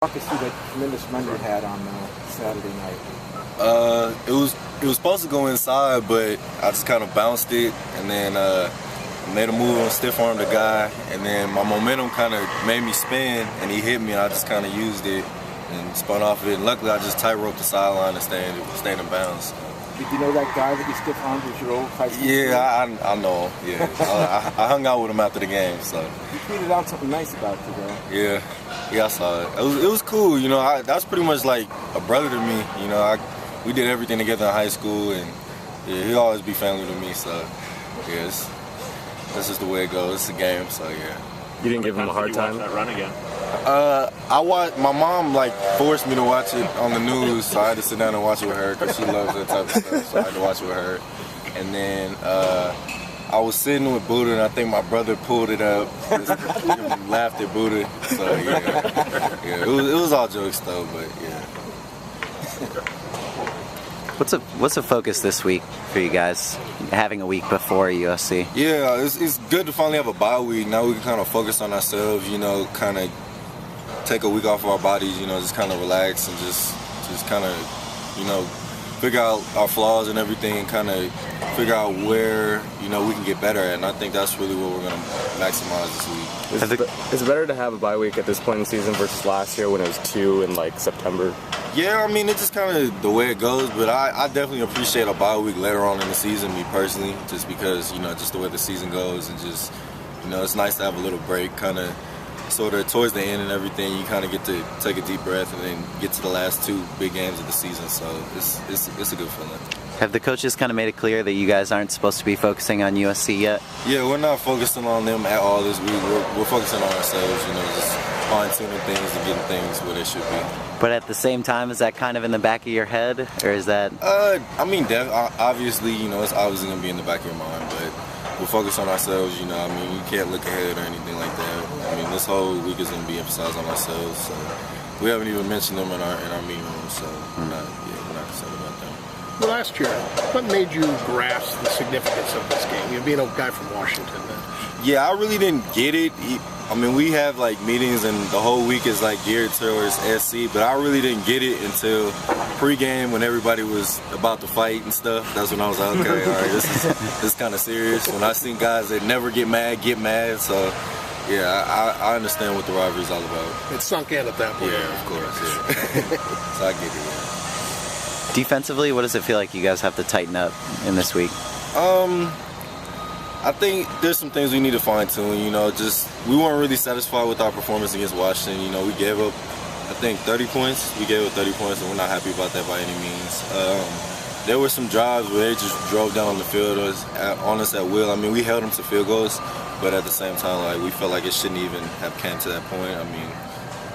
Walk us through that tremendous run you had on Saturday night. It was supposed to go inside, but I just kind of bounced it and then made a move on stiff armed the guy, and then my momentum kind of made me spin, and he hit me, and I just kind of used it and spun off of it. And luckily, I just tight-roped the sideline and stayed in bounds. Did you know that guy that you stiff armed was your old high school Yeah, I know him. Yeah, I hung out with him after the game. So you tweeted out something nice about you, though. Yeah, I saw it. It was cool. You know, that's pretty much like a brother to me. You know, we did everything together in high school, and yeah, he'll always be family to me. So yeah, this is the way it goes. It's a game, so yeah. You didn't give him a hard time? That run again. My mom forced me to watch it on the news, so I had to sit down and watch it with her because she loves that type of stuff. So I had to watch it with her. And then I was sitting with Buddha, and I think my brother pulled it up, laughed at Buddha. So yeah, it was all jokes though, but yeah. What's the focus this week for you guys, having a week before USC? Yeah, it's good to finally have a bye week. Now we can kind of focus on ourselves, you know, kind of take a week off of our bodies, you know, just kind of relax and just kind of, you know, figure out our flaws and everything and kind of figure out where, you know, we can get better at. And I think that's really what we're going to maximize this week. Is it better to have a bye week at this point in the season versus last year when it was 2 in September? Yeah, I mean, it's just kind of the way it goes, but I definitely appreciate a bye week later on in the season, me personally, just because, you know, just the way the season goes and just, you know, it's nice to have a little break kind of sort of towards the end and everything. You kind of get to take a deep breath and then get to the last 2 big games of the season, so it's a good feeling. Have the coaches kind of made it clear that you guys aren't supposed to be focusing on USC yet? Yeah, we're not focusing on them at all this week. We're focusing on ourselves, you know, just fine-tuning things and getting things where they should be. But at the same time, is that kind of in the back of your head, or is that? I mean, obviously, you know, it's obviously gonna be in the back of your mind, but we're focused on ourselves. You know, I mean, you can't look ahead or anything like that. I mean, this whole week is gonna be emphasized on ourselves. So we haven't even mentioned them in our meeting room, so we're not concerned about them. Last year, what made you grasp the significance of this game? You being a guy from Washington. Yeah, I really didn't get it. I mean, we have meetings and the whole week is geared towards SC, but I really didn't get it until pregame when everybody was about to fight and stuff. That's when I was like, okay, all right, this is kind of serious. When I seen guys that never get mad, so yeah, I understand what the rivalry is all about. It sunk in at that point. Yeah, of course. Yeah. So I get it. Yeah. Defensively, what does it feel like you guys have to tighten up in this week? I think there's some things we need to fine-tune, you know, we weren't really satisfied with our performance against Washington. You know, we gave up, I think, 30 points. We gave up 30 points, and we're not happy about that by any means. There were some drives where they just drove down on the field on us at will. I mean, we held them to field goals, but at the same time, we felt like it shouldn't even have came to that point. I mean,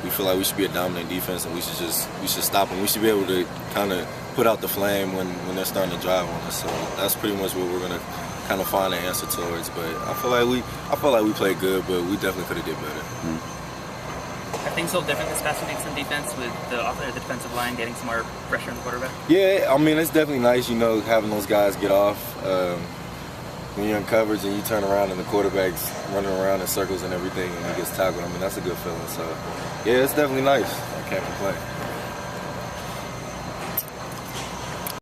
we feel like we should be a dominant defense, and we should stop them. We should be able to kind of put out the flame when they're starting to drive on us. So that's pretty much what we're going to kind of find an answer towards, but I feel like we played good, but we definitely could have did better. Are things so different this past 2 weeks in defense with the defensive line getting some more pressure on the quarterback? Yeah, I mean, it's definitely nice, you know, having those guys get off. When you're in coverage and you turn around and the quarterback's running around in circles and everything and he gets tackled, I mean, that's a good feeling. So, yeah, it's definitely nice. I can't complain.